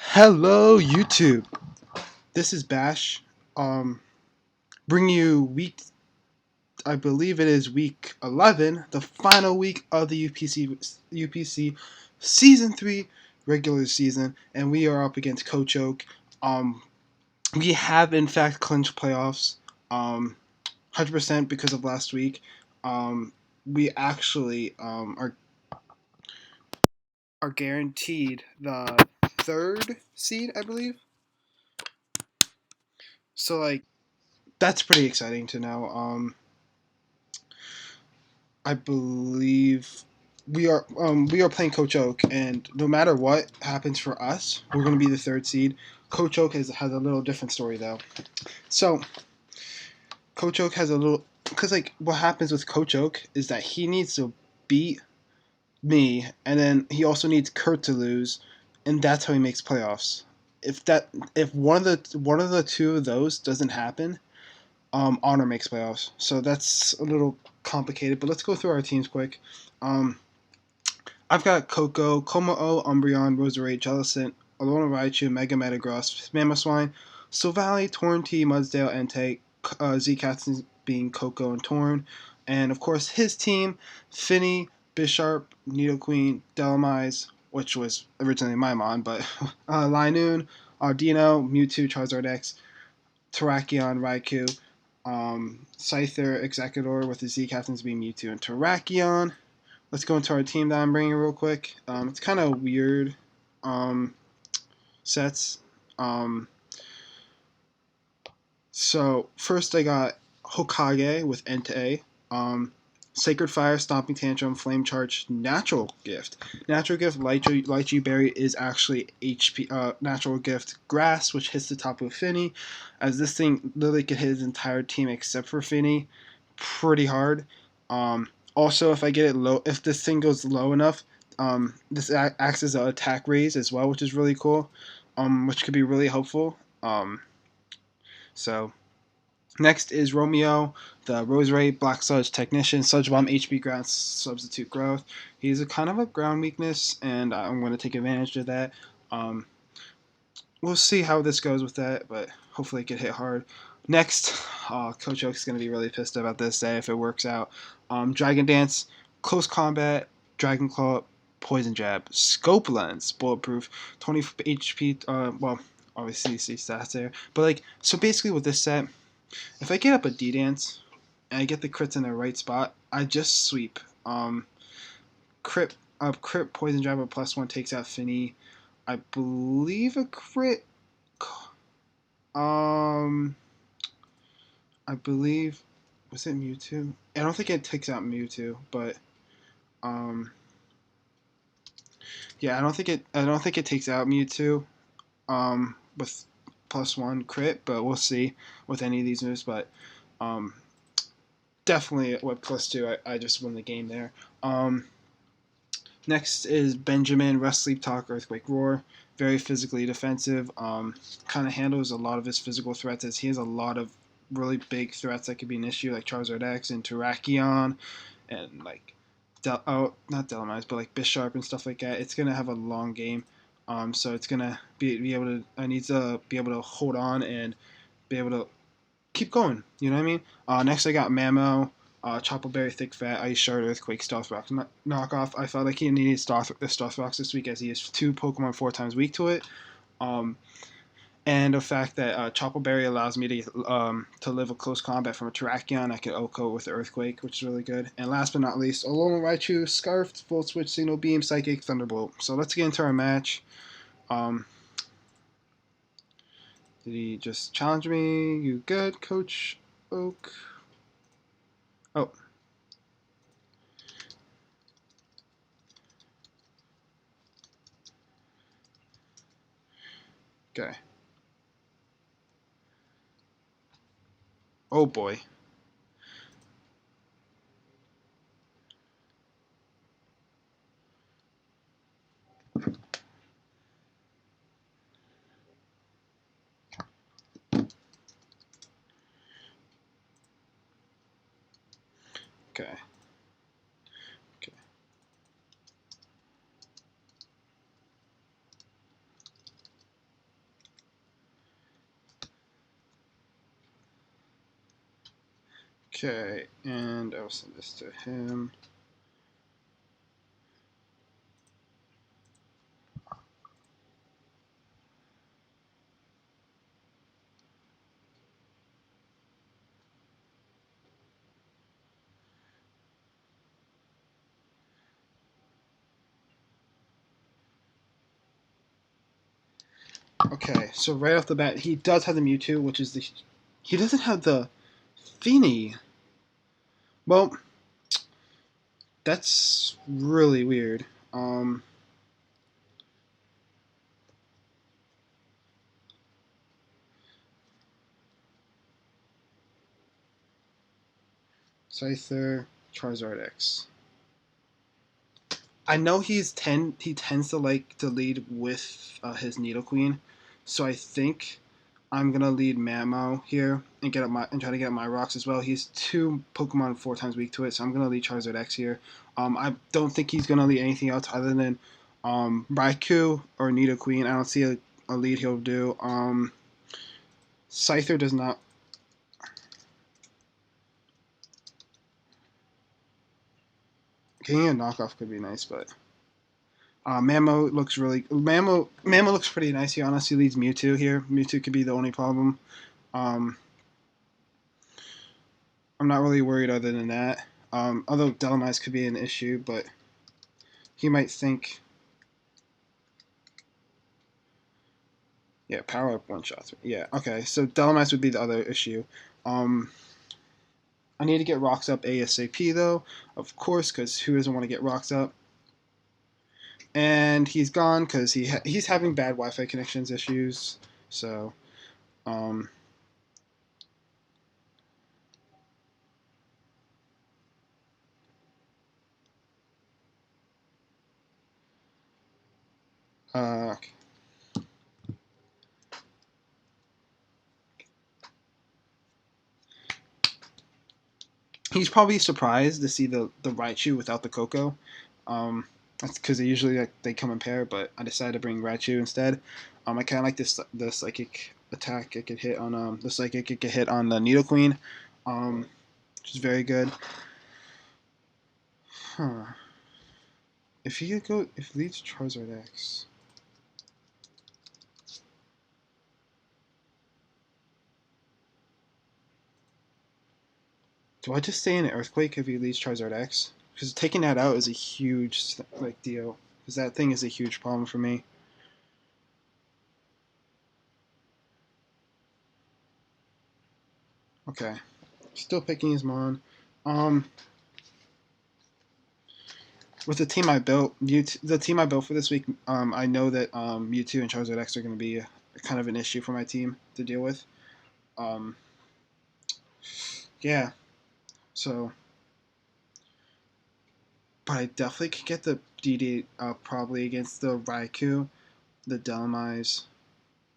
Hello, YouTube. This is Bash. Bring you I believe it is week 11, the final week of the UPC season 3 regular season, and we are up against Coach Oak. Um, we have in fact clinched playoffs, 100% because of last week. We actually are guaranteed the third seed, I believe. So that's pretty exciting to know. I believe we are playing Coach Oak, and no matter what happens for us, we're going to be the third seed. Coach Oak has a little different story though. So Coach Oak has a little because what happens with Coach Oak is that he needs to beat me, and then he also needs Kurt to lose, and that's how he makes playoffs. If one of the two of those doesn't happen, Honor makes playoffs. So that's a little complicated, but let's go through our teams quick. Um, I've got Coco, Komao, Umbreon, Roserade, Jellicent, Alola Raichu, Mega Metagross, Mamoswine, Silvally, Torrentee, Mudsdale, Entei, Z-Cats being Coco and Torn, and of course his team, Finny, Bisharp, Nidoqueen, Delamise, which was originally my mon, but Linoon, Ardino, Mewtwo, Charizard X, Terrakion, Raikou, Scyther, Executor with the Z captains being Mewtwo and Terrakion. Let's go into our team that I'm bringing real quick. It's kind of weird sets. Um, so first I got Hokage with Entei. Sacred Fire, Stomping Tantrum, Flame Charge, Natural Gift. Natural Gift, Lychee Berry is actually HP Natural Gift Grass, which hits the top of Finny, as this thing literally could hit his entire team except for Finny pretty hard. Also, if I get it low, if this thing goes low enough, this acts as an attack raise as well, which is really cool, which could be really helpful. So next is Romeo, the Roserade, Black Sludge Technician, Sludge Bomb, HP Ground, Substitute Growth. He's a kind of a ground weakness, and I'm going to take advantage of that. Um, we'll see how this goes with that, but hopefully it could hit hard. Next, Coach Oak's going to be really pissed about this day if it works out. Dragon Dance, Close Combat, Dragon Claw, Poison Jab, Scope Lens, Bulletproof, 20 HP, well, obviously you see stats there. But so basically with this set, if I get up a D-Dance and I get the crits in the right spot, I just sweep. Crit Poison Jab +1 takes out Finny. I believe a crit. Um, I believe was it Mewtwo? I don't think it takes out Mewtwo, but um, yeah, I don't think it takes out Mewtwo. With +1 crit, but we'll see with any of these moves. But um, definitely with +2, I just win the game there. Next is Benjamin, Rest, Sleep, Talk, Earthquake, Roar. Very physically defensive. Kind of handles a lot of his physical threats, as he has a lot of really big threats that could be an issue, like Charizard X and Terrakion, and not Delamise, but like Bisharp and stuff like that. It's gonna have a long game, so it's gonna be able to. I need to be able to hold on and be able to keep going. You know what I mean? Next, I got Mamo, Chople Berry, Thick Fat, Ice Shard, Earthquake, Stealth Rocks knockoff. I felt like he needed Stealth Rocks this week, as he has two Pokemon 4 times weak to it. Um, and the fact that Chople Berry allows me to live a close combat from a Terrakion. I can OHKO with the Earthquake, which is really good. And last but not least, Alolan Raichu, Scarf, Volt Switch, Signal Beam, Psychic, Thunderbolt. So let's get into our match. Um, did he just challenge me? You good, Coach Oak? Oh. Okay. Oh boy. Okay. Okay. Okay, and I'll send this to him. Okay, so right off the bat, he does have the Mewtwo, which is the. He doesn't have the Feeny. Well, that's really weird. Scyther, Charizard X. I know he tends to like to lead with his Nidoqueen, so I think I'm gonna lead Mamo here and get up my and try to get up my rocks as well. He's two Pokemon 4 times weak to it, so I'm gonna lead Charizard X here. I don't think he's gonna lead anything else other than Raikou or Nidoqueen. I don't see a lead he'll do. Scyther does not. Getting a knockoff could be nice, but Mamo looks pretty nice. He honestly leads Mewtwo here. Mewtwo could be the only problem. Um, I'm not really worried other than that. Although Delamise could be an issue, but he might think, yeah, power up one shots. Yeah, okay. So Delamise would be the other issue. Um, I need to get rocks up ASAP though, of course, because who doesn't want to get rocks up? And he's gone because he's having bad Wi-Fi connections issues. So, um, okay. He's probably surprised to see the Raichu without the Coco. That's because they usually they come in pair, but I decided to bring Raichu instead. I kind of like the psychic attack it could hit on the psychic it could hit on the Nidoqueen, which is very good. Huh. If he could go if leads Charizard X. Do I just stay in an Earthquake if he leads Charizard X? Because taking that out is a huge deal. Because that thing is a huge problem for me. Okay, still picking his Mon. Um, with the team I built for this week, I know that Mewtwo and Charizard X are going to be kind of an issue for my team to deal with. Um, yeah, so, but I definitely could get the DD probably against the Raikou, the Delamise,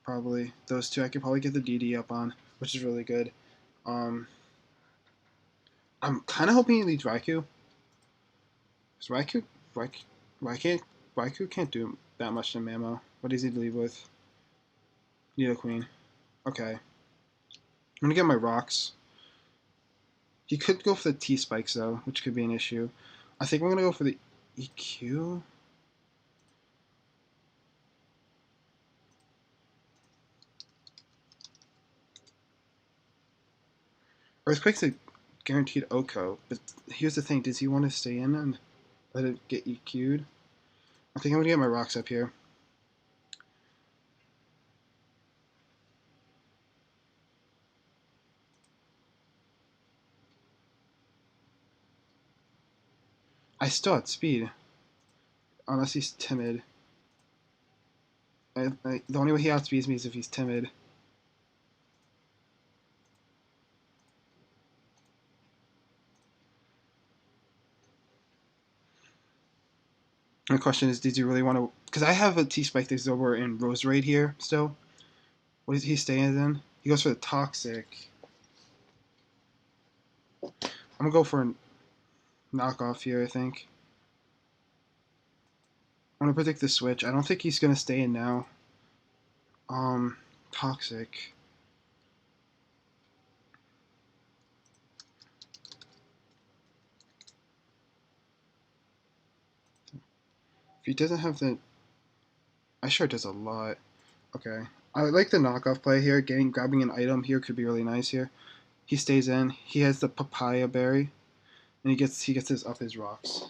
probably those two. I could probably get the DD up on, which is really good. Um, I'm kind of hoping he leads Raikou. Because Raikou, Raikou, Raikou can't do that much to Mamo. What does he leave with? Nidoqueen. Okay. I'm gonna get my rocks. He could go for the T spikes though, which could be an issue. I think I'm gonna go for the EQ. Earthquake's a guaranteed OHKO, but here's the thing: does he want to stay in and let it get EQ'd? I think I'm gonna get my rocks up here. I still had speed, unless he's timid. The only way he outspeeds me is if he's timid. And the question is, did you really want to? Because I have a T Spike that's over in Roserade here still. What is he staying in? He goes for the Toxic. I'm gonna go for an. knockoff here, I think. I'm gonna predict the switch. I don't think he's gonna stay in now. Toxic. If he doesn't have the, I sure does a lot. Okay, I like the knockoff play here. Grabbing an item here could be really nice here. He stays in. He has the papaya berry, and he gets his up his rocks.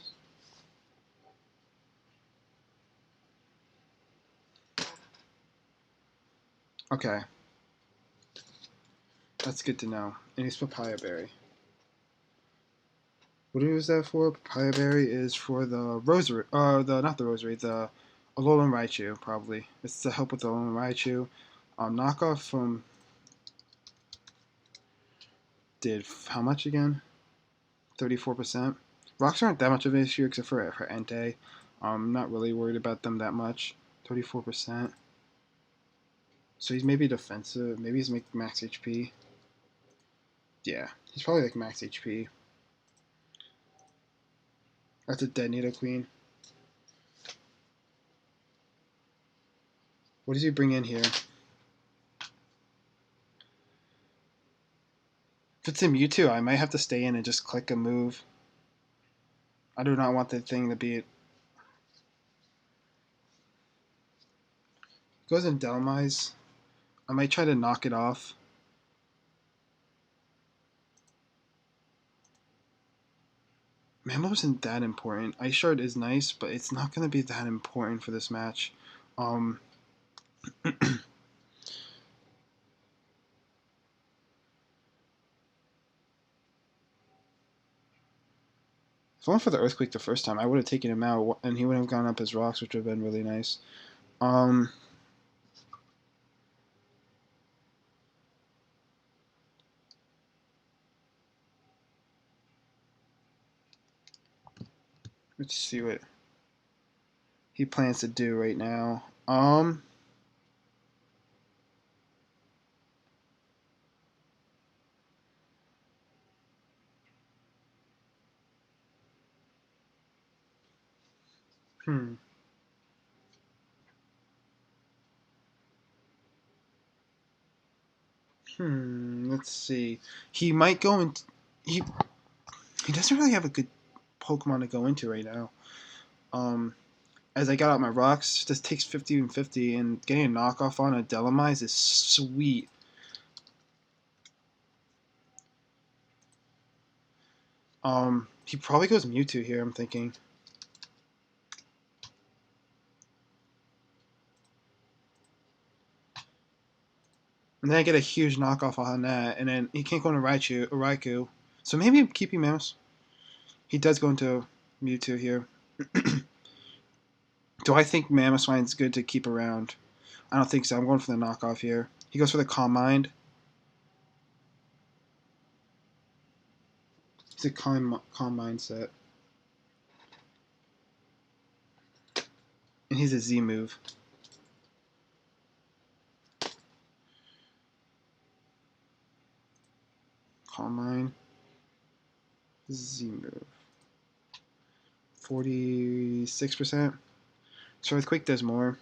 Okay, that's good to know. And he's papaya berry. What is that for? Papaya berry is for the rosary. The not the rosary. The Alolan Raichu probably. It's to help with the Alolan Raichu. Knockoff from did how much again? 34%. Rocks aren't that much of an issue except for Entei. I'm not really worried about them that much. 34%. So he's maybe defensive. Maybe he's max HP. Yeah, he's probably like max HP. That's a dead Nidoqueen. What does he bring in here? If it's a Mewtwo, I might have to stay in and just click a move. I do not want the thing to be. Goes in Delmise. I might try to knock it off. Mammo isn't that important. Ice Shard is nice, but it's not going to be that important for this match. If I went for the Earthquake the first time, I would have taken him out, and he would have gone up his rocks, which would have been really nice. Let's see what he plans to do right now. Hmm. Let's see. He might go in. He doesn't really have a good Pokemon to go into right now. As I got out my rocks, this takes 50 and 50, and getting a knockoff on a Delamise is sweet. He probably goes Mewtwo here, I'm thinking. And then I get a huge knockoff on that, and then he can't go into Raikou. So maybe keeping Mouse. He does go into Mewtwo here. Do I think Mamoswine's good to keep around? I don't think so. I'm going for the knockoff here. He goes for the Calm Mind. He's a Calm Mindset. And he's a Z move. Calm Mind. Z move. 46%. So Earthquake does more.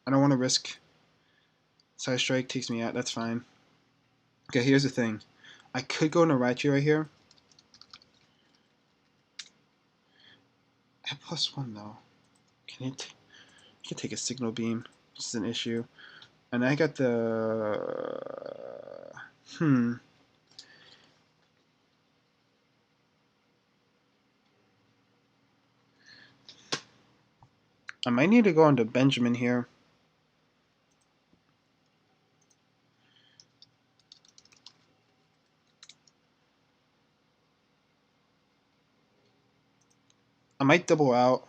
I don't want to risk. Side Strike takes me out. That's fine. Okay, here's the thing. I could go into Raichu right here. At +1 though. Can it? I can take a Signal Beam, which is an issue. And I got the I might need to go into Benjamin here. I might double out.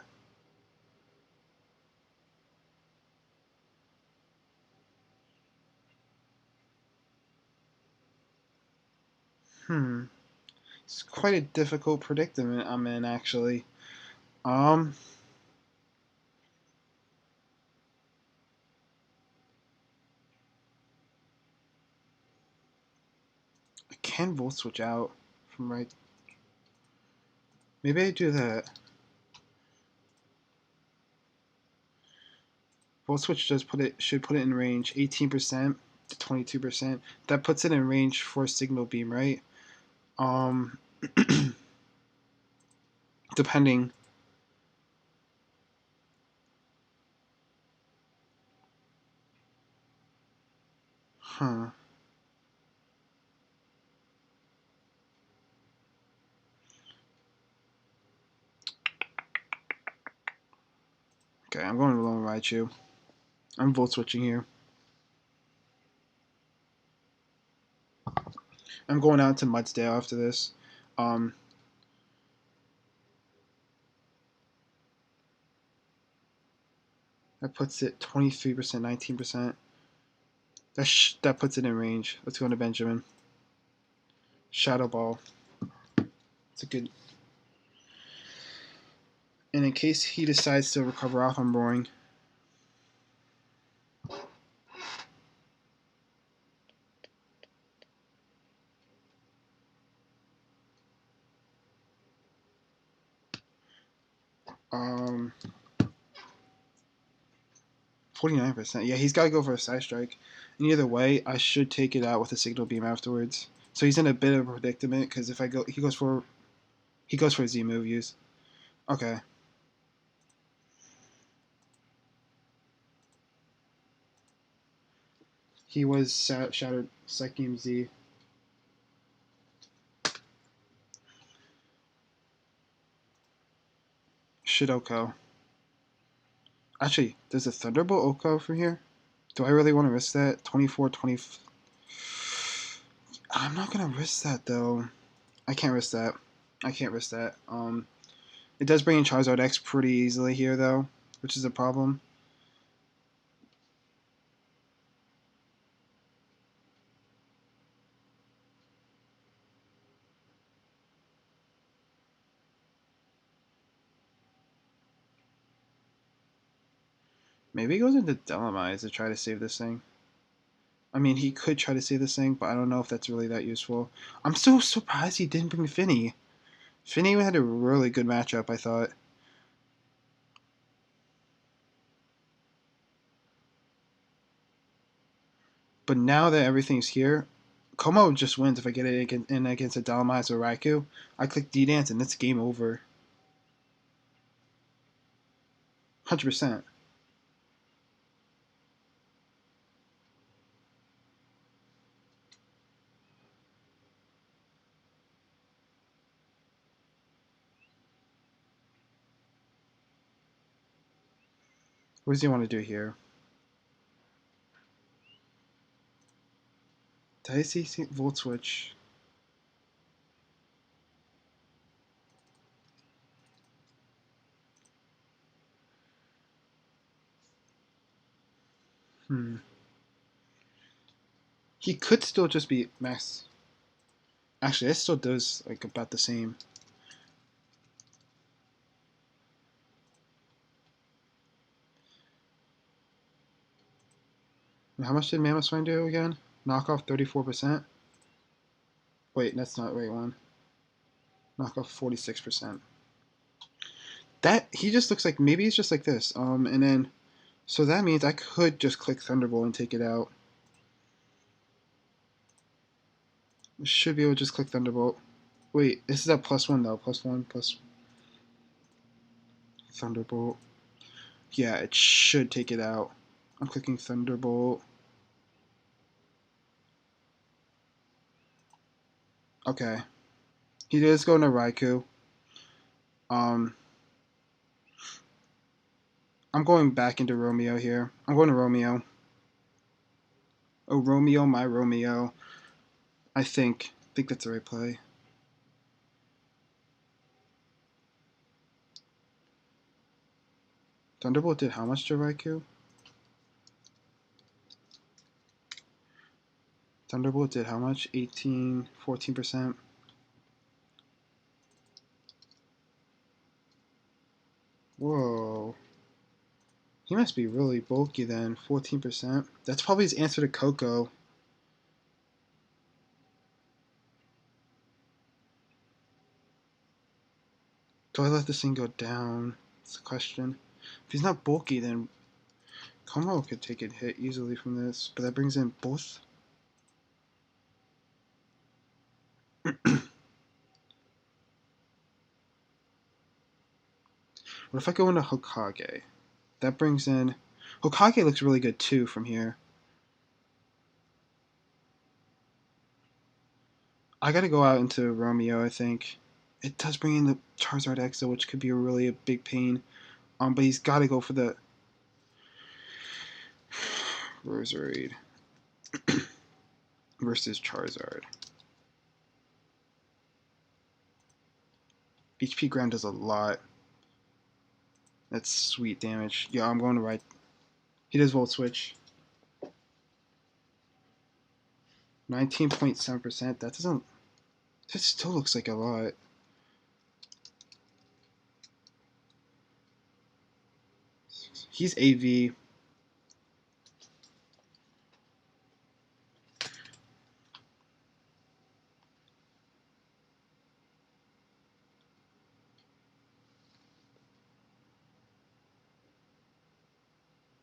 It's quite a difficult predicament I'm in, actually. I can Volt Switch out from right. Maybe I do that. Volt switch does should put it in range 18% to 22%. That puts it in range for signal beam, right? Um, depending. Huh. Okay, I'm going to Lone Raichu. I'm volt switching here. I'm going out to Mudsdale after this. Um, that puts it 23%, 19%. That puts it in range. Let's go to Benjamin. Shadow Ball. It's a good. And in case he decides to recover off, I'm roaring. Um, 49%. Yeah, he's got to go for a side strike. And either way, I should take it out with a signal beam afterwards. So he's in a bit of a predicament because if I go, he goes for a Z move use. Okay. He was shattered Psychium Z. Shidoko. Actually, there's a Thunderbolt Oko from here. Do I really want to risk that? 24, 20. I'm not gonna risk that though. I can't risk that. I can't risk that. It does bring in Charizard X pretty easily here though, which is a problem. Maybe he goes into Delamize to try to save this thing. I mean, he could try to save this thing, but I don't know if that's really that useful. I'm so surprised he didn't bring Finny. Finny had a really good matchup, I thought. But now that everything's here, Como just wins if I get it in against a Dalmaz or Raikou. I click D-Dance and it's game over. 100%. What does he want to do here? Did I see Volt Switch? Hmm. He could still just be max. Actually, it still does like about the same. And how much did Mammoth do again? Knock off 34%? Wait, that's not the right one. Knock off 46%. That he just looks like maybe he's just like this. And then so that means I could just click Thunderbolt and take it out. Should be able to just click Thunderbolt. Wait, this is a +1 though. +1 plus Thunderbolt. Yeah, it should take it out. I'm clicking Thunderbolt. Okay. He does go into Raikou. Um, I'm going back into Romeo here. I'm going to Romeo. Oh, Romeo, my Romeo. I think that's the right play. Thunderbolt did how much to Raikou? Thunderbolt did how much? 18, 14%. Whoa. He must be really bulky then. 14%. That's probably his answer to Coco. Do I let this thing go down? That's the question. If he's not bulky, then Como could take a hit easily from this, but that brings in both. What if I go into Hokage? That brings in... Hokage looks really good too from here. I gotta go out into Romeo, I think. It does bring in the Charizard X, though, which could be really a big pain. But he's gotta go for the Roserade versus Charizard. HP ground does a lot. That's sweet damage. Yeah, I'm going to right. He does Volt Switch. 19.7%. That doesn't... That still looks like a lot. He's AV.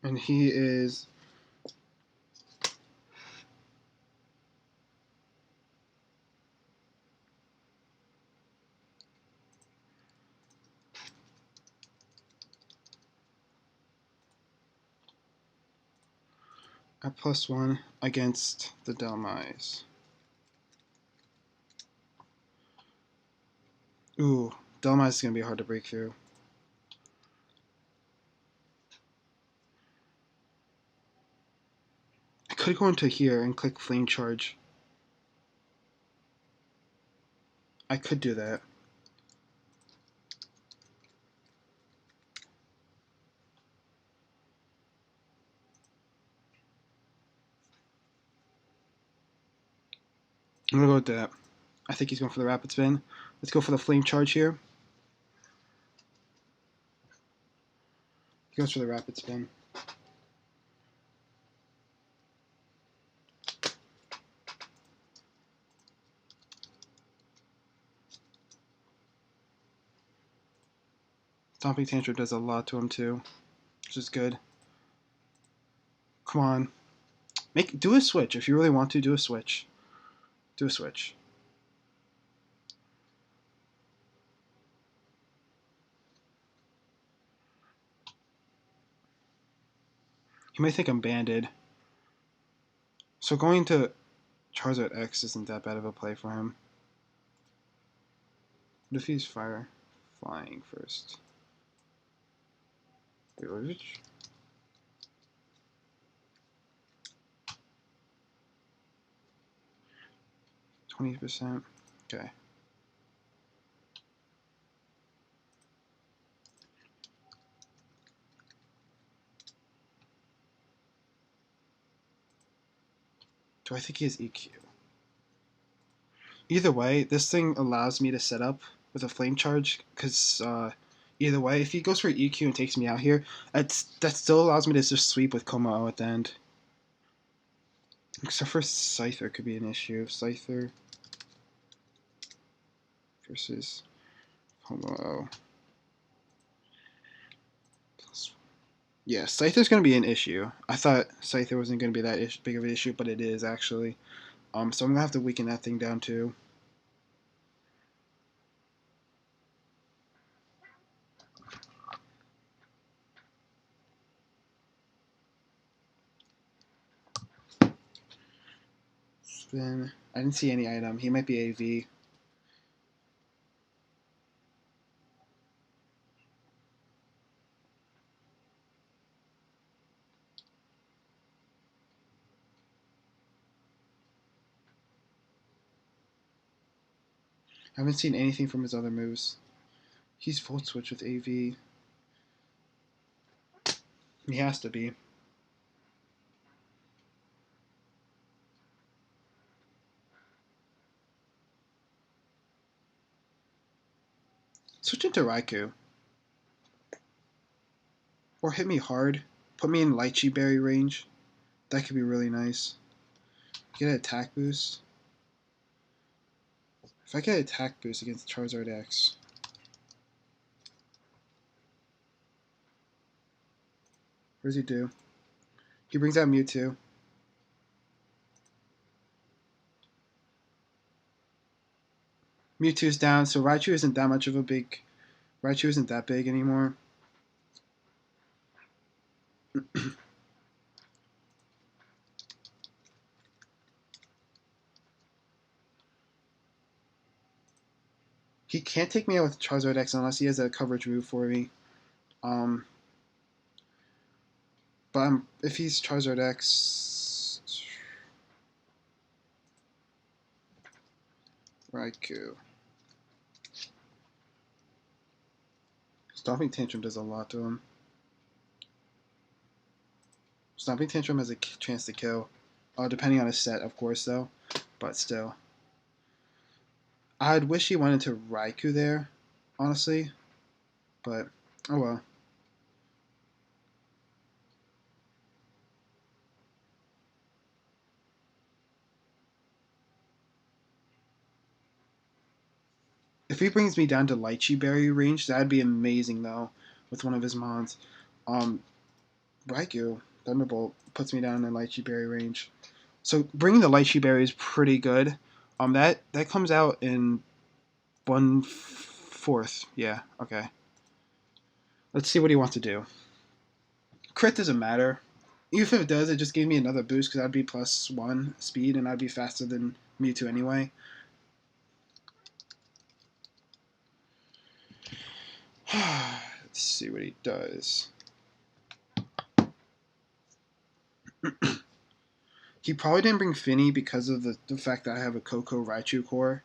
And he is... at +1 against the Delmise. Ooh, Delmise is going to be hard to break through. I could go into here and click Flame Charge. I could do that. I'm going to go with that. I think he's going for the Rapid Spin. Let's go for the Flame Charge here. He goes for the Rapid Spin. Stomping Tantrum does a lot to him too, which is good. Come on. Do a switch. If you really want to, do a switch. Do a switch. He might think I'm banded. So going to Charizard X isn't that bad of a play for him. What if he's flying first? Village? 20%. Okay. Do I think he has EQ? Either way, this thing allows me to set up with a Flame Charge, because either way, if he goes for EQ and takes me out here, that still allows me to just sweep with Como at the end. Except for Scyther could be an issue. Scyther versus Como. Yeah, Scyther's going to be an issue. I thought Scyther wasn't going to be that big of an issue, but it is actually. So I'm going to have to weaken that thing down too. Spin. I didn't see any item. He might be AV. I haven't seen anything from his other moves. He's Volt Switch with AV. He has to be. Switch into Raikou. Or hit me hard. Put me in Lychee Berry range. That could be really nice. Get an attack boost. If I get an attack boost against Charizard X, What does he do? He brings out Mewtwo. Mewtwo's down, so Raichu isn't that much of a big. Raichu isn't that big anymore. He can't take me out with Charizard X unless he has a coverage move for me. Um, but if he's Charizard X, Raikou. Stomping Tantrum does a lot to him. Stomping Tantrum has a chance to kill. Depending on his set, of course, though. But still. I'd wish he went into Raikou there, honestly. But, oh well. If he brings me down to Lychee Berry range, that'd be amazing, though, with one of his mons. Raikou, Thunderbolt, puts me down in Lychee Berry range. So bringing the Lychee Berry is pretty good. That comes out in 1/4. Yeah, okay. Let's see what he wants to do. Crit doesn't matter. Even if it does, it just gave me another boost because I'd be +1 speed and I'd be faster than Mewtwo anyway. Let's see what he does. He probably didn't bring Finny because of the fact that I have a Koko Raichu core.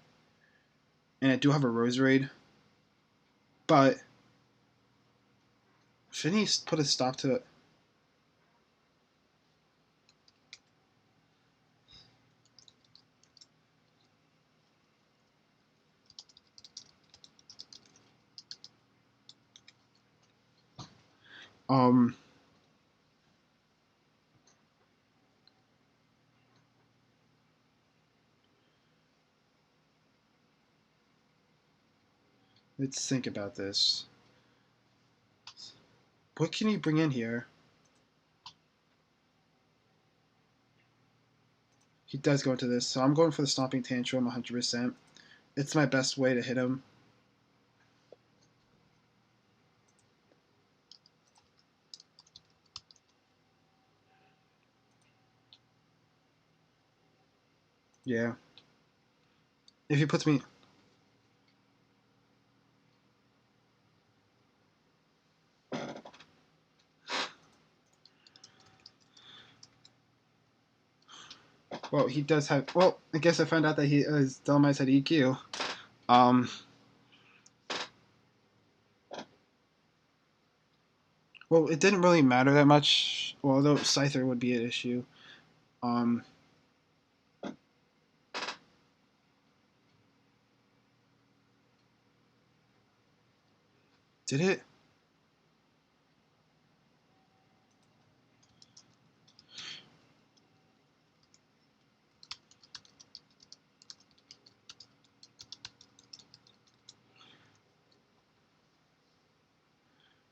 And I do have a Roserade. But Finny put a stop to it. Um, let's think about this. What can he bring in here? He does go into this, so I'm going for the Stomping Tantrum 100%. It's my best way to hit him. Yeah. If he puts me... Well, he does have... Well, I guess I found out that his Dolomites had EQ. Well, it didn't really matter that much, well, although Scyther would be an issue. Did it?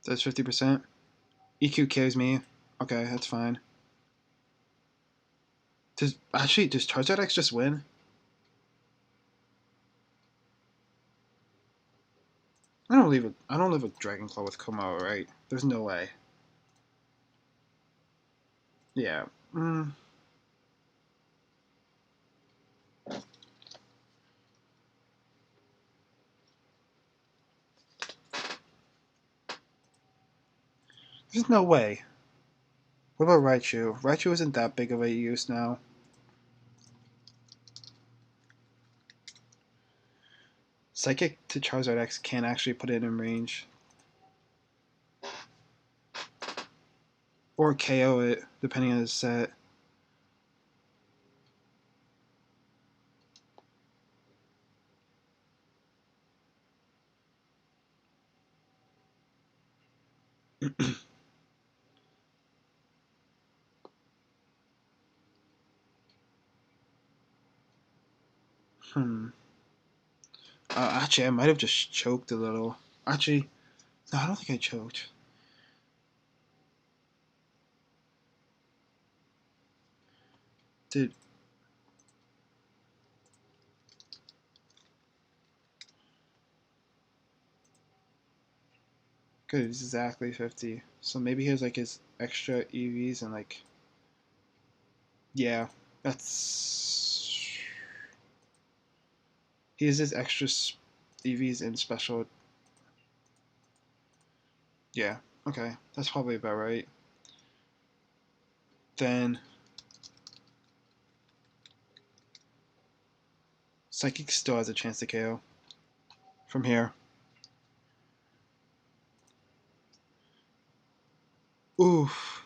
That's 50%. EQ kills me. Okay, that's fine. Does Charizard X just win? I don't leave a Dragon Claw with Como, right? There's no way. Yeah. There's no way. What about Raichu? Raichu isn't that big of a use now. Psychic to Charizard X can actually put it in range. Or KO it, depending on his set. Actually, I might have just choked a little. Actually, no, I don't think I choked. Did good, exactly 50. So maybe he has like his extra EVs and like, yeah, that's he has his extra EVs and special. Yeah, okay, that's probably about right. Then Psychic still has a chance to KO from here. Oof.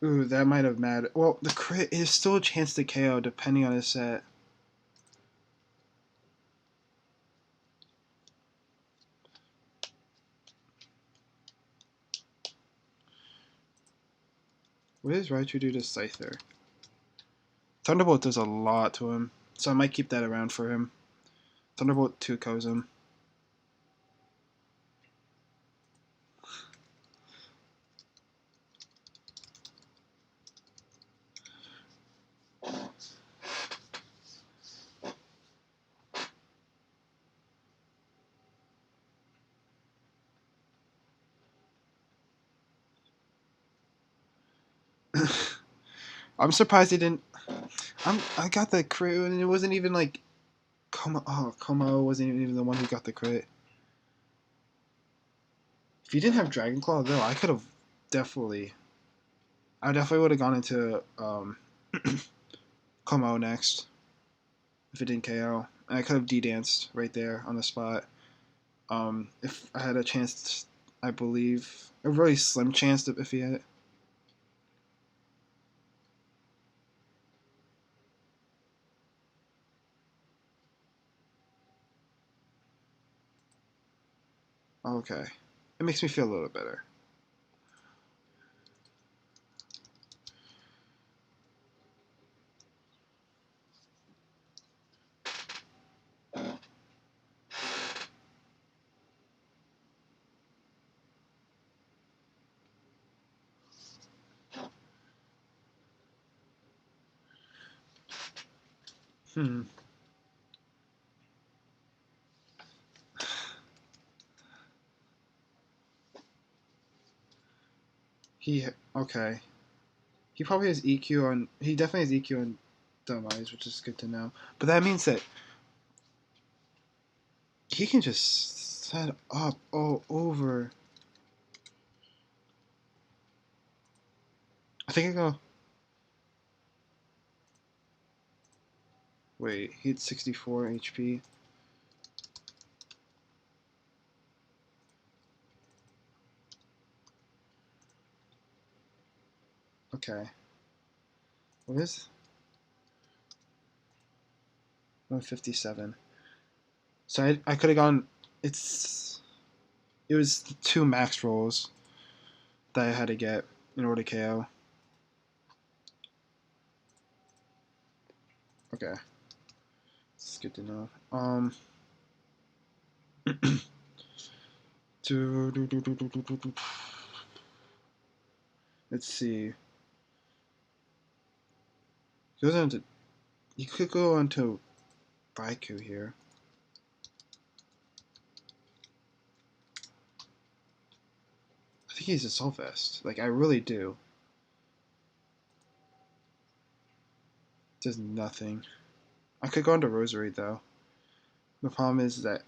Ooh, that might have mattered. Well, the crit is still a chance to KO depending on his set. What does Raichu do to Scyther? Thunderbolt does a lot to him, so I might keep that around for him. Thunderbolt 2 KOs him. I'm surprised he didn't. I got the crit and it wasn't even like Como wasn't even the one who got the crit. If you didn't have Dragon Claw though, I could have definitely. I definitely would have gone into Como next if it didn't KO. And I could have D-danced right there on the spot. If I had a chance, I believe a really slim chance if he had it. Okay, it makes me feel a little better. Hmm. He okay. He probably has EQ on. He definitely has EQ on Dumb Eyes, which is good to know. But that means that he can just set up all over. I think I go. Wait, he had 64 HP. Okay. What is 157? So I could have gone. It was 2 max rolls that I had to get in order to KO. Okay, it's good to know. Let's see. Goes on to. You could go on to Baiku here. I think he's a Sylvest. Like I really do. Does nothing. I could go into Rosary though. The problem is that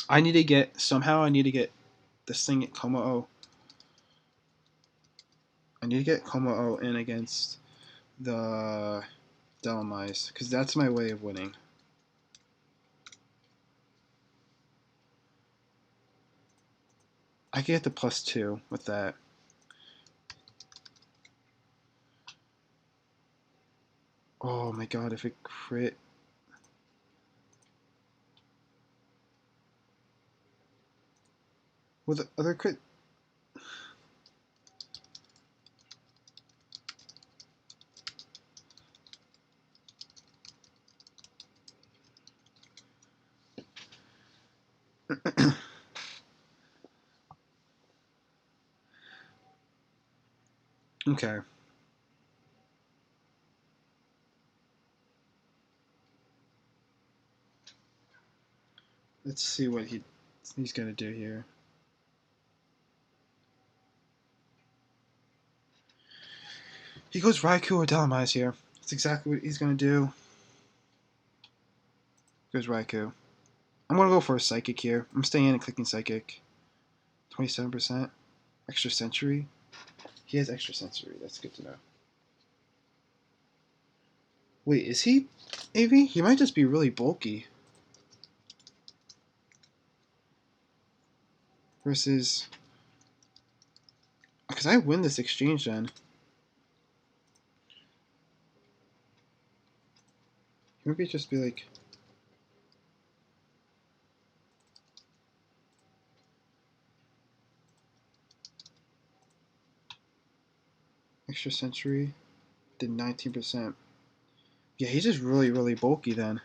I need to get somehow I need to get this thing at Como-O. I need to get Como-O in against the Delamise because that's my way of winning. I can get the +2 with that. Oh my god, if it crit. Well, the other crit. Okay. Let's see what he's gonna do here. He goes Raikou or Delamise here. That's exactly what he's gonna do. Goes Raikou. I'm gonna go for a Psychic here. I'm staying in and clicking Psychic. 27%. Extra Sensory. He has Extra Sensory. That's good to know. Wait, is he AV? He might just be really bulky. Versus... Because I win this exchange then. Maybe just be like... Extra Sensory. Did 19%. Yeah, he's just really, really bulky then.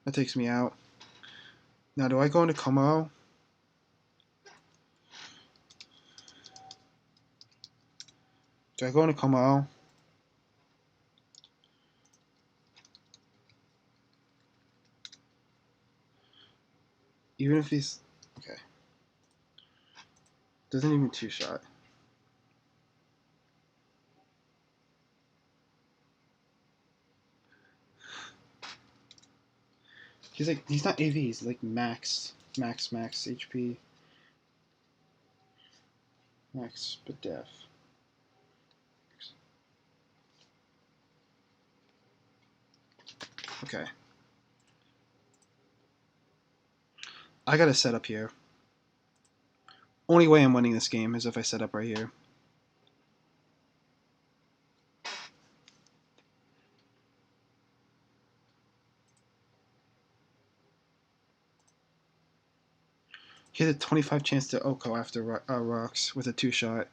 That takes me out. Now, do I go into Como? Do I go into Como? Even if he's... Okay. Doesn't even two-shot. He's not AV, he's like max HP. Max, but def. Okay. I gotta set up here. Only way I'm winning this game is if I set up right here. He has a 25 chance to Oko after rocks with a two-shot.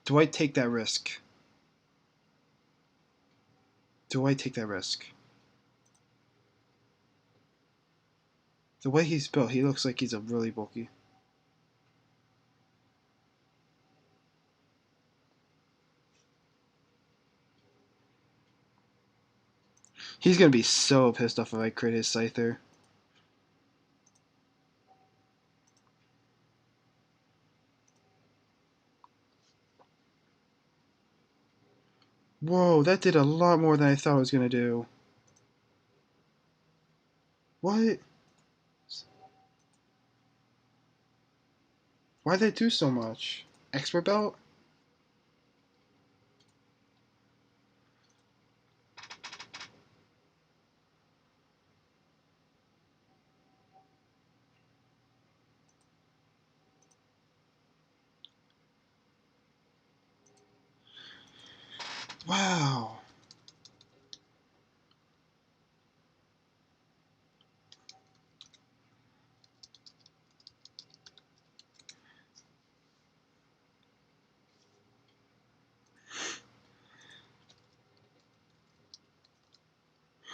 Do I take that risk? Do I take that risk? The way he's built, he looks like he's a really bulky. He's gonna be so pissed off if I crit his Scyther. Whoa, that did a lot more than I thought it was gonna do. What? Why'd they do so much? Expert belt? Wow.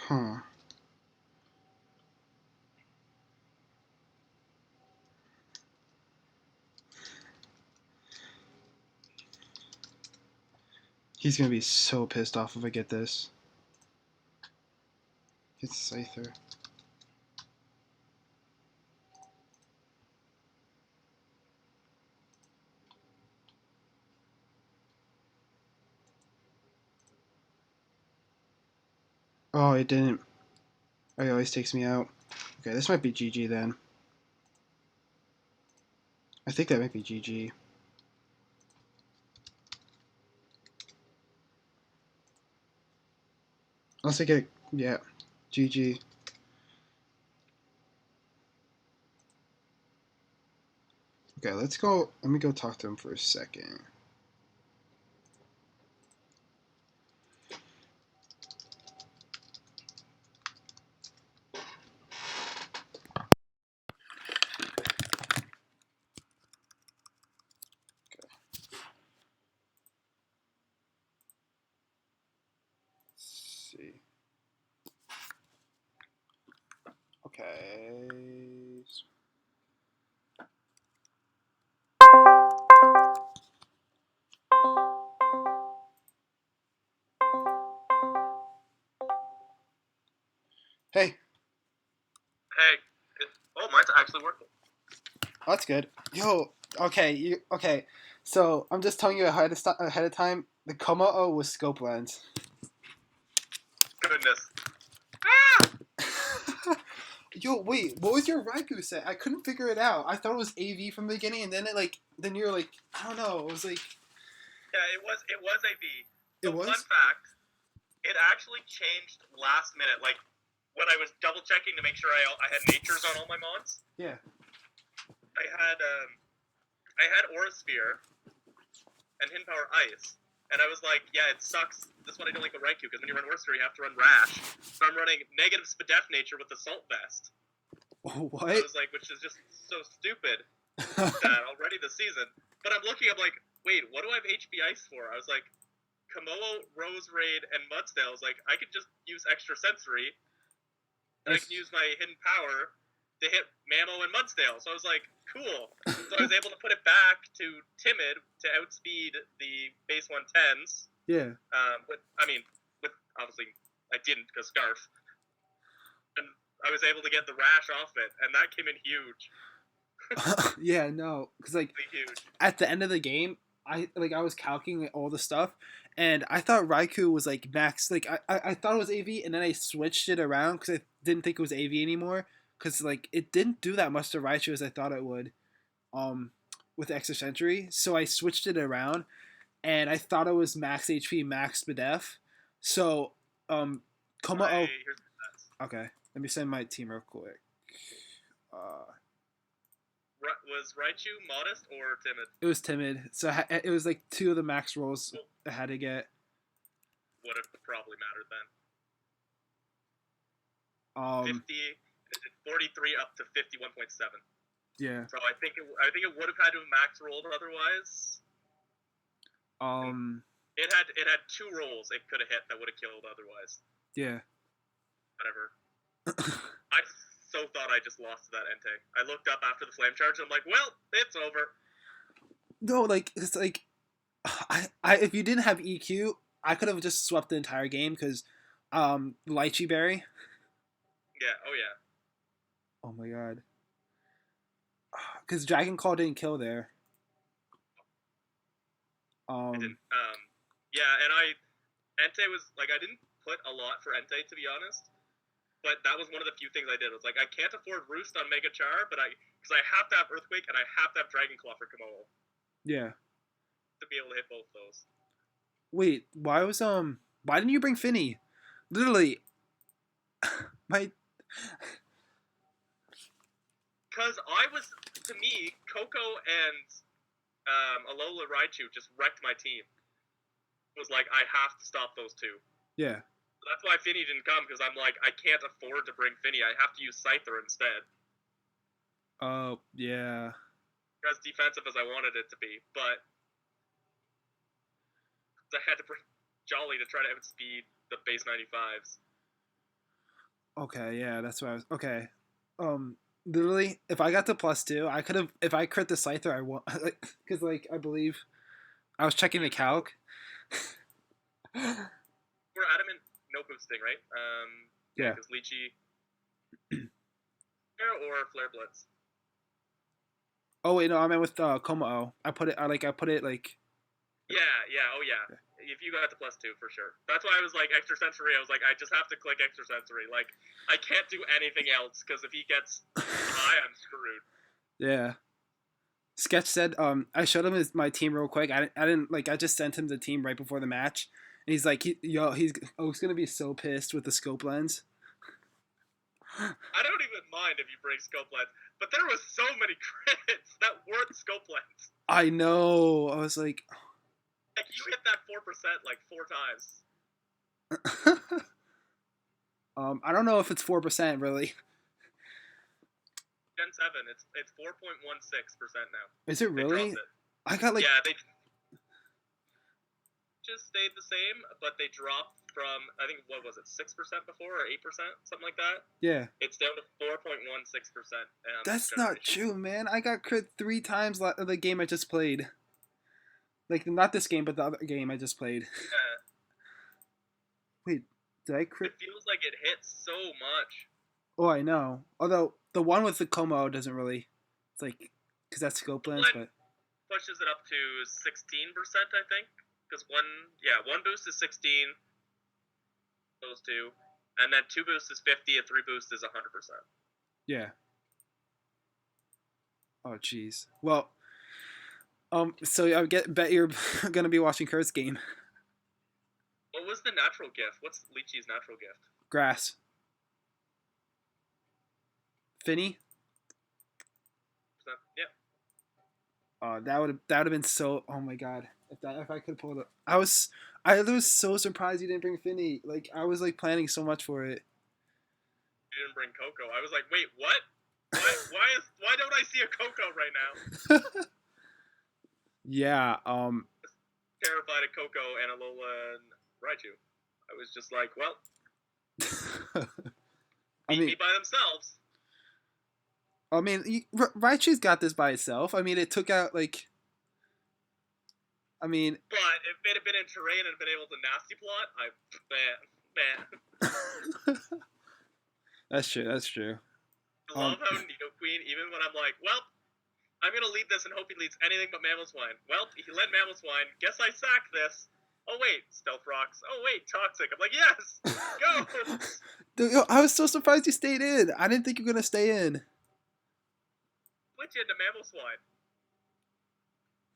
Huh. He's gonna be so pissed off if I get this. It's Scyther. Oh, it didn't. Oh, it always takes me out. Okay, this might be GG then. I think that might be GG. Unless I get... Yeah. GG. Okay, let's go... Let me go talk to him for a second. Hey, Hey, mine's actually working. that's good. Yo, okay. So I'm just telling you ahead of time. The Komodo was scope lens. Goodness. Ah! Yo, wait, what was your Raikou set? I couldn't figure it out. I thought it was AV from the beginning, and then then you're like, I don't know. It was like, Yeah, it was a V. it So fun was. fact, it actually changed last minute. Like when I was double checking to make sure I had natures on all my mods. Yeah. I had I had Aura Sphere and Hidden Power Ice, and I was like, yeah, it sucks. This one I don't like the Raikou because when you run Aura Sphere, you have to run Rash. So I'm running negative Spadef Nature with Assault Vest. I What? was like, which is just so stupid. Already this season. But I'm looking, I'm like, wait, what do I have HP Ice for? I was like, Komodo, Rose Raid, and Mudsdale. I was like, I could just use Extra Sensory, and I can use my Hidden Power to hit Mammo and Mudsdale. So I was like, cool. So I was able to put it back to Timid to outspeed the base 110s. Yeah. With obviously, I didn't because Scarf. And I was able to get the Rash off it, and that came in huge. Yeah, no, because Huge. at the end of the game, I was calculating all the stuff, and I thought Raikou was like max. I thought it was AV, and then I switched it around because I didn't think it was AV anymore. Because it didn't do that much to Raichu as I thought it would, with Extra Sentry. So I switched it around, and I thought it was max HP, max Bdef. So Coma. Oh, okay. Let me send my team real quick. Was Raichu modest or timid? It was timid. So it was like two of the max rolls I had to get. Would have probably mattered then. 43 up to 51.7. Yeah. So I think it would have had to have max rolled otherwise. It had two rolls it could have hit that would have killed otherwise. Yeah. Whatever. I so thought I just lost to that Entei. I looked up after the flame charge and I'm like, well, it's over. No, it's like I if you didn't have EQ, I could have just swept the entire game because Lychee Berry. Yeah, oh yeah. Oh my god. Because Dragon Claw didn't kill there. It didn't. Yeah, and Entei was like, I didn't put a lot for Entei to be honest, but that was one of the few things I did. It was like, I can't afford Roost on Mega Char, but because I have to have Earthquake and I have to have Dragon Claw for Komodo. Yeah. To be able to hit both those. Wait, why didn't you bring Finny? Literally, my. Because to me, Coco and Alola Raichu just wrecked my team. It was like, I have to stop those two. Yeah. That's why Finny didn't come, because I'm like, I can't afford to bring Finny. I have to use Scyther instead. Oh, yeah. As defensive as I wanted it to be, but I had to bring Jolly to try to outspeed the base 95s. Okay, yeah, that's what I was. Okay. Literally, if I got to +2, I could have. If I crit the Scyther, I won. Because, I believe. I was checking the calc. We're adamant no boosting, right? Yeah. Because Lychee. Or Flare Blitz. Oh wait, no, I meant with Komo. I put it. Yeah. Oh yeah. If you got the +2 for sure. That's why I was like Extra Sensory. I was like, I just have to click Extra Sensory. Like, I can't do anything else because if he gets high, I'm screwed. Yeah. Sketch said, I showed him my team real quick. I didn't I just sent him the team right before the match, and he's like, he's gonna be so pissed with the scope lens. I don't even mind if you break scope lens, but there was so many crits that weren't scope lens. I know. I was like you hit that 4% like 4 times. I don't know if it's 4% really. Gen 7, it's 4.16% now. Is it really? I got yeah, they just stayed the same, but they dropped from, I think, what was it, 6% before, or 8%, something like that? Yeah. It's down to 4.16%. That's not true, man. I got crit 3 times the game I just played. Not this game, but the other game I just played. Yeah. Wait, Did I crit? It feels like it hits so much. Oh, I know. Although the one with the Como doesn't really. It's like because that's scope The lens, blend but pushes it up to 16%, I think. Because one boost is 16, those two, and then 2 boost is 50, and 3 boost is 100%. yeah. Oh, jeez. Well, so I bet you're gonna be watching Kurt's game. What was the natural gift? What's Lychee's natural gift? Grass. Finny. Yeah. That would have been so. Oh my god. If I could pull it up, I was so surprised you didn't bring Finny. Like I was like planning so much for it. You didn't bring Coco. I was like, wait, what? Why don't I see a Coco right now? Yeah. Terrified of Coco and Alola and Raichu. I was just like, well, beat me by themselves. I mean, Raichu's got this by itself. I mean, it took out like. I mean. But if it had been in terrain and been able to nasty plot, That's true. That's true. I love how Nidoqueen, even when I'm like, well, I'm gonna lead this and hope he leads anything but Mamoswine. Well, he led Mamoswine. Guess I sack this. Oh wait, Stealth Rocks. Oh wait, Toxic. I'm like, yes, go. Dude, I was so surprised you stayed in. I didn't think you were gonna stay in. Switch into Mamoswine.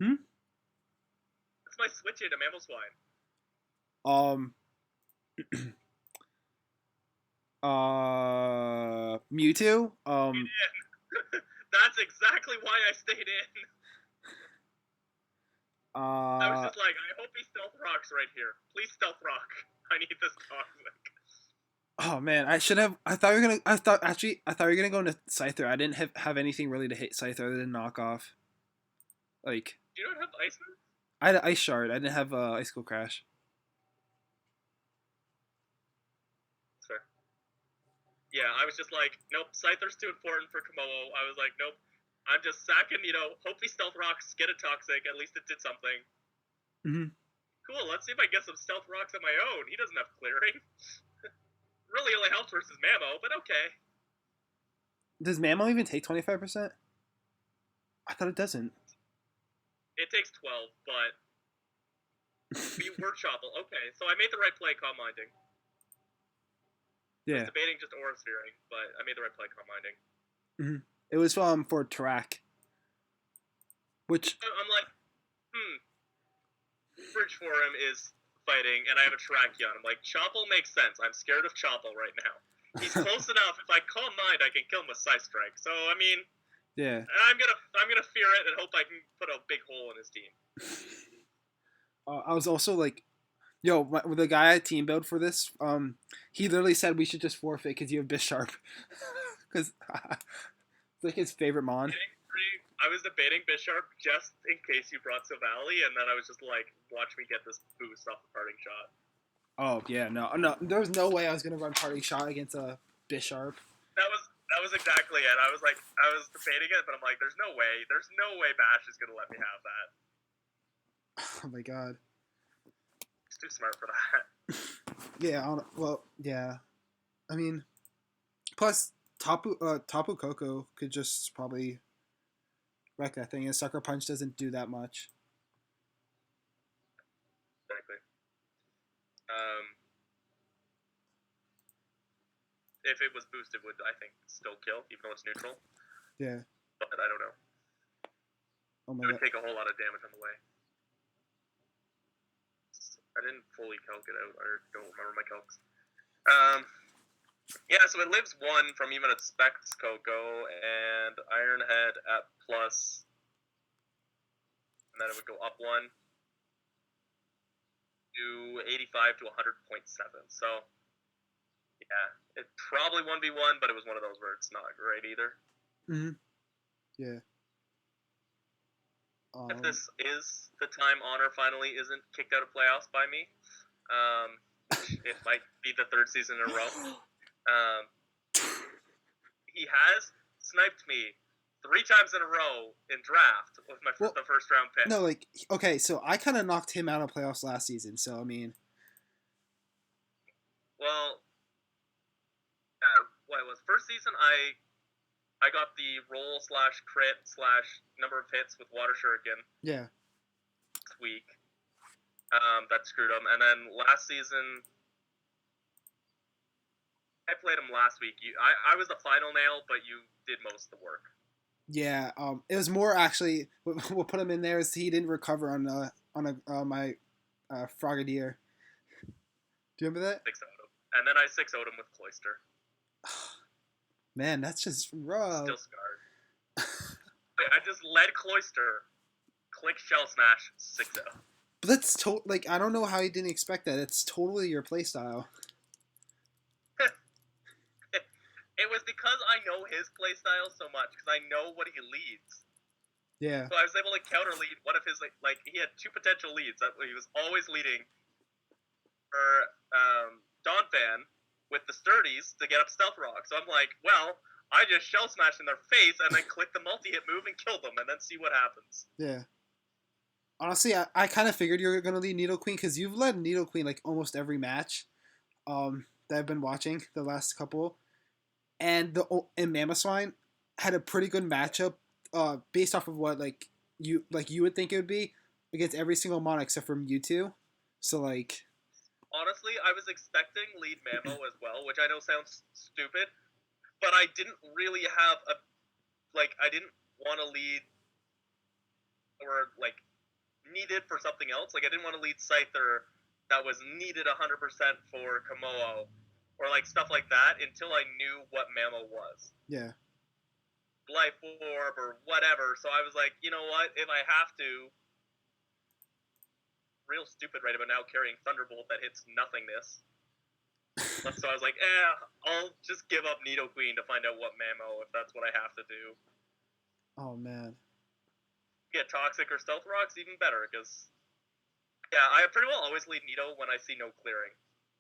Hmm. That's my switch into Mamoswine. Mewtwo. That's exactly why I stayed in. I was just like, I hope he Stealth Rocks right here. Please Stealth Rock. I need this Toxic. Oh man, I should have. I thought you were gonna. I thought you were gonna go into Scyther. I didn't have anything really to hit Scyther other than knockoff. Like. Do you not have Ice Move? I had Ice Shard. I didn't have Icicle Crash. Fair. Yeah, I was just like, nope, Scyther's too important for Komodo. I was like, nope. I'm just sacking, hope he Stealth Rocks, get a Toxic. At least it did something. Mm-hmm. Cool, let's see if I get some Stealth Rocks on my own. He doesn't have clearing. Really only helps versus Mamo, but okay. Does Mamo even take 25%? I thought it doesn't. It takes 12, but you were Choppel. Okay, so I made the right play, Calm Minding. Yeah. I was debating just Aura Sphearing, but I made the right play, Calm Minding. Mm-hmm. It was for Tarak. Which... I'm like, Bridge Forum is fighting, and I have a Terrakion. I'm like, Choppel makes sense. I'm scared of Choppel right now. He's close enough. If I Calm Mind, I can kill him with Psy Strike. So, I mean... Yeah. I'm gonna fear it and hope I can put a big hole in his team. I was also like, yo, the guy I team build for this, he literally said we should just forfeit because you have Bisharp, because it's like his favorite mon. I was debating Bisharp just in case you brought Silvally, and then I was just like, watch me get this boost off the parting shot. Oh yeah, no, there was no way I was gonna run parting shot against a Bisharp. That was exactly it. I was debating it, but I'm like, there's no way Bash is gonna let me have that. Oh my god. He's too smart for that. Yeah, well, yeah. I mean, plus Tapu Koko could just probably wreck that thing, and Sucker Punch doesn't do that much. Exactly. If it was boosted, would I think still kill, even though it's neutral? Yeah. But I don't know. Oh my god. It would god. take a whole lot of damage on the way. I didn't fully calc it out. I don't remember my calcs. Yeah, so it lives 1 from even its Specs Coco, and Iron Head at plus, and then it would go up 1 to 85 to 100.7. So, yeah, it probably 1v1, but it was one of those where it's not great either. Mm-hmm. Yeah. If this is the time Honor finally isn't kicked out of playoffs by me, it might be the 3rd season in a row. He has sniped me 3 times in a row in draft with the first round pick. No, like, okay, so I kind of knocked him out of playoffs last season, so I mean. Well, Well, what it was first season, I got the roll / crit / number of hits with water shuriken Yeah. this week. That screwed him. And then last season, I played him last week. I was the final nail, but you did most of the work. Yeah. It was more actually. What put him in there is he didn't recover on my Frogadier. Do you remember that? 6-0'd him. And then I 6-0'd him with Cloister. Man, that's just rough. Still scarred. I just led Cloister, click Shell Smash, 6-0. But that's like I don't know how you didn't expect that. It's totally your playstyle. It was because I know his playstyle so much, because I know what he leads. Yeah. So I was able to counter lead one of his, like he had 2 potential leads. He was always leading for Donphan with the Sturdies to get up Stealth Rock. So I'm like, well, I just Shell Smash in their face and then click the multi-hit move and kill them and then see what happens. Yeah. Honestly, I kind of figured you were going to lead Needle Queen because you've led Needle Queen like almost every match that I've been watching the last couple. And Mamoswine had a pretty good matchup based off of what you would think it would be against every single mon except for Mewtwo. So like honestly, I was expecting lead Mamo as well, which I know sounds stupid, but I didn't really have I didn't want to lead or needed for something else. Like I didn't want to lead Scyther that was needed 100% for Komodo. Or stuff like that until I knew what Mamo was. Yeah. Life Orb or whatever. So I was like, you know what? If I have to, real stupid right about now carrying Thunderbolt that hits nothingness. So I was like, I'll just give up Nido Queen to find out what Mamo if that's what I have to do. Oh man. Get Toxic or Stealth Rocks even better because I pretty well always lead Nido when I see no clearing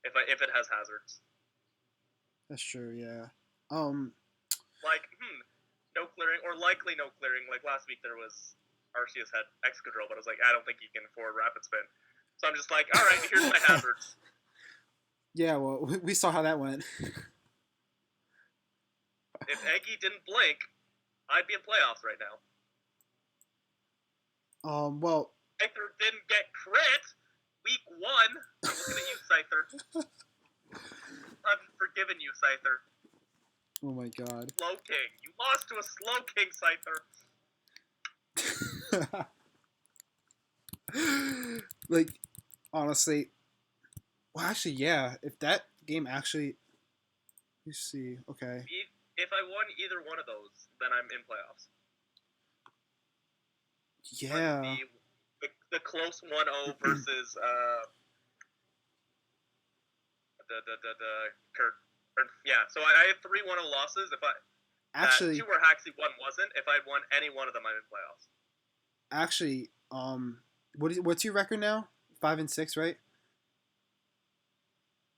if it has hazards. That's true, yeah. No clearing, or likely no clearing. Like last week there was Arceus had Excadrill, but I was like, I don't think he can afford Rapid Spin. So I'm just like, alright, here's my hazards. Yeah, well, we saw how that went. If Eggy didn't blink, I'd be in playoffs right now. Well... Scyther didn't get crit week 1. I'm looking at you, Scyther. I'm forgiving you, Scyther. Oh my god. Slow King. You lost to a Slow King, Scyther. Honestly... Well, actually, yeah. If that game actually... You see, okay. If I won either one of those, then I'm in playoffs. Yeah. The close 1-0 versus... Kurt. So I had 3 1-0 losses. If I actually 2 were hacks, 1 wasn't. If I had won any one of them, I'm in playoffs. Actually, what's your record now? 5-6, right?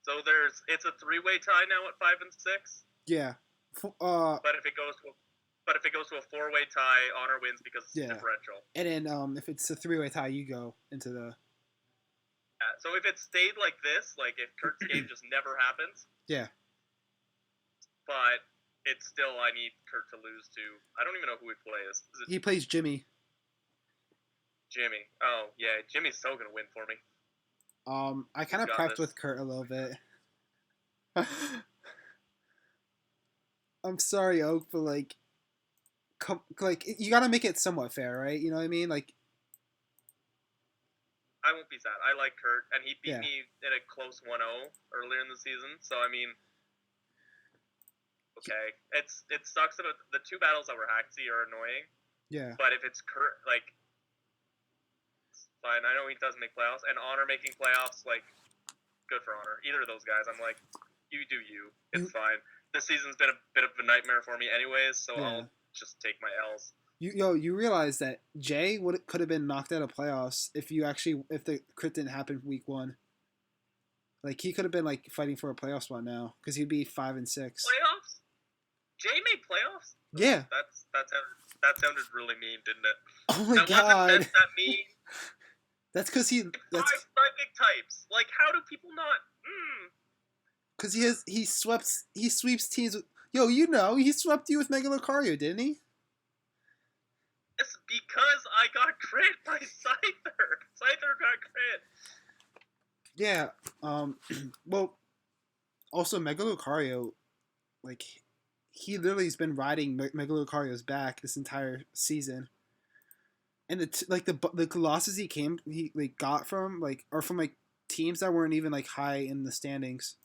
So it's a 3-way tie now at 5-6. Yeah. But if it goes to a 4-way tie, Honor wins because it's differential. And then if it's a 3-way tie, you go into the. So if it stayed like this, like if Kurt's game just never happens. Yeah. But it's still, I need Kurt to lose to. I don't even know who he plays. He plays Jimmy. Jimmy. Oh, yeah. Jimmy's so going to win for me. I kind of prepped with Kurt a little bit. I'm sorry, Oak, but you got to make it somewhat fair, right? You know what I mean? I won't be sad. I like Kurt, and he beat me in a close 1-0 earlier in the season. So I mean, okay, it sucks that the 2 battles that were Haxie are annoying. Yeah. But if it's Kurt, it's fine. I know he doesn't make playoffs, and Honor making playoffs, good for Honor. Either of those guys, I'm like, you do you. It's fine. This season's been a bit of a nightmare for me, anyways. So I'll just take my L's. You realize that Jay could have been knocked out of playoffs if the crit didn't happen week 1. He could have been fighting for a playoff spot now because he'd be 5-6. Playoffs? Jay made playoffs? Yeah. That sounded really mean, didn't it? Oh my god. Wasn't meant that mean. That's because he. 5 psychic types. How do people not? Cause he sweeps teams. Yo, he swept you with Mega Lucario, didn't he? It's because I got crit by Scyther. Scyther got crit. Yeah. Well, also Mega Lucario, like, he literally has been riding Mega Lucario's back this entire season. And the losses he like got from teams that weren't even like high in the standings.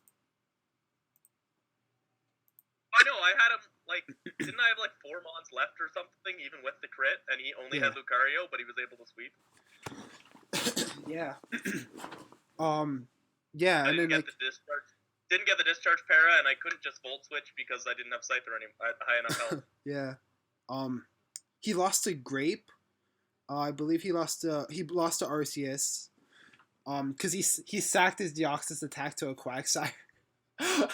I know. I had him like, didn't I have like 4 mons left or something, even with the crit, and he only had Lucario, but he was able to sweep. Yeah. Yeah, I and then didn't get the discharge para, and I couldn't just volt switch because I didn't have Scyther high enough health. Yeah. He lost to Grape. I believe he lost to Arceus. Because he sacked his Deoxys attack to a Quagsire. What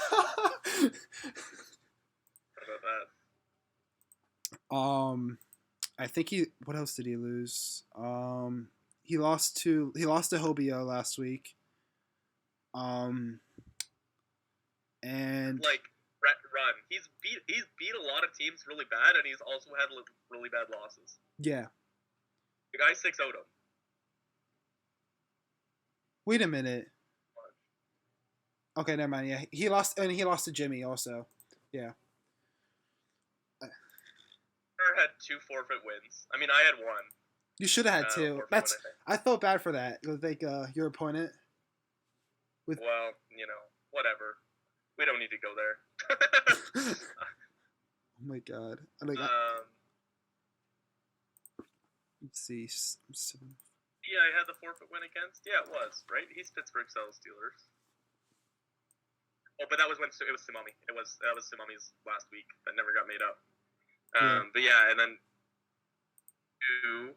about that? I think what else did he lose? He lost to Hobio last week. And like run. He's beat a lot of teams really bad, and he's also had really bad losses. Yeah. The guy 6-0'd him. Wait a minute. Okay, never mind. Yeah, he lost to Jimmy also. Yeah. Had 2 forfeit wins. I mean, I had 1. You should have had 2. I felt bad for that. Like your opponent. Well, whatever. We don't need to go there. Oh my god. Let's see. Yeah, I had the forfeit win against. Yeah, it was right. He's Pittsburgh Steelers. Oh, but that was when it was Tsunami. That was Tsunami's last week. That never got made up. But yeah, and then 2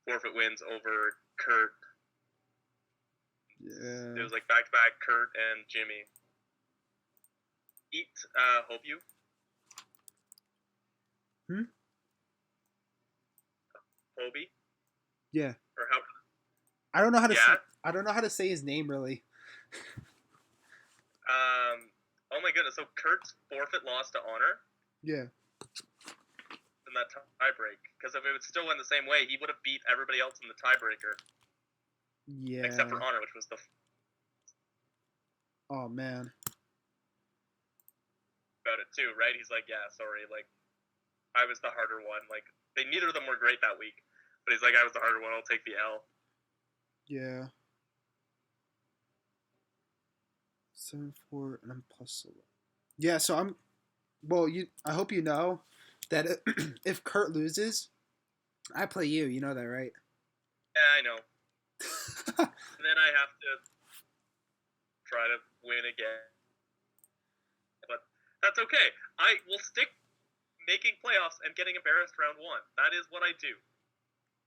forfeit wins over Kurt. Yeah. It was like back-to-back Kurt and Jimmy. Hope you. Hobie? Yeah. Or how? I don't know how to say. I don't know how to say his name really. Oh my goodness! So Kurt's forfeit lost to Honor. Yeah. In that tiebreak, because if it would still went the same way, he would have beat everybody else in the tiebreaker. Yeah. Except for Honor, which was the. Oh man. About it too, right? He's like, yeah, sorry, like, I was the harder one. Like, neither of them were great that week, but he's like, I was the harder one. I'll take the L. Yeah. 7-4 and I'm +1. Yeah, so I'm. Well, I hope you know that if Kurt loses, I play you. You know that, right? Yeah, I know. And then I have to try to win again. But that's okay. I will stick making playoffs and getting embarrassed round 1. That is what I do.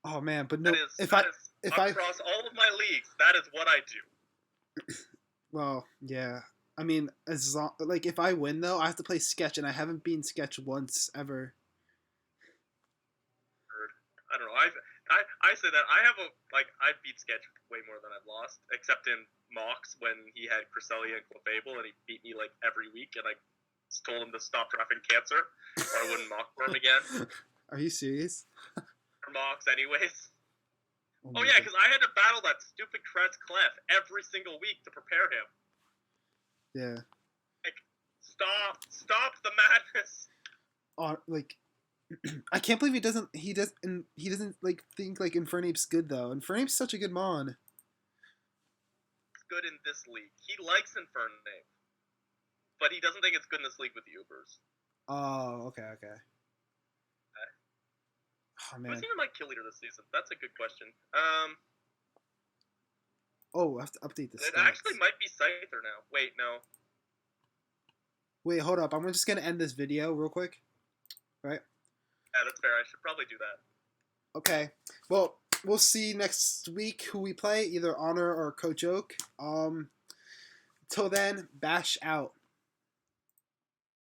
Oh man, but no. Across all of my leagues, that is what I do. Well, yeah. I mean, if I win though, I have to play Sketch, and I haven't beaten Sketch once ever. I don't know. I say that I beat Sketch way more than I've lost, except in mocks when he had Cresselia and Clefable, and he beat me like every week, and I told him to stop drafting Cancer, or I wouldn't mock for him again. Are you serious? For mocks, anyways. Oh yeah, because I had to battle that stupid Kretz Clef every single week to prepare him. Yeah. Like, stop the madness. I can't believe he doesn't like think like Infernape's good though. Infernape's such a good mon. It's good in this league. He likes Infernape, but he doesn't think it's good in this league with the Ubers. Oh, okay. Oh man. Who's even my kill leader this season? That's a good question. Oh, I have to update this. It actually might be Scyther now. Wait, no. Wait, hold up. I'm just gonna end this video real quick. Right? Yeah, that's fair. I should probably do that. Okay. Well, we'll see next week who we play, either Honor or Coach Oak. Till then, Bash out.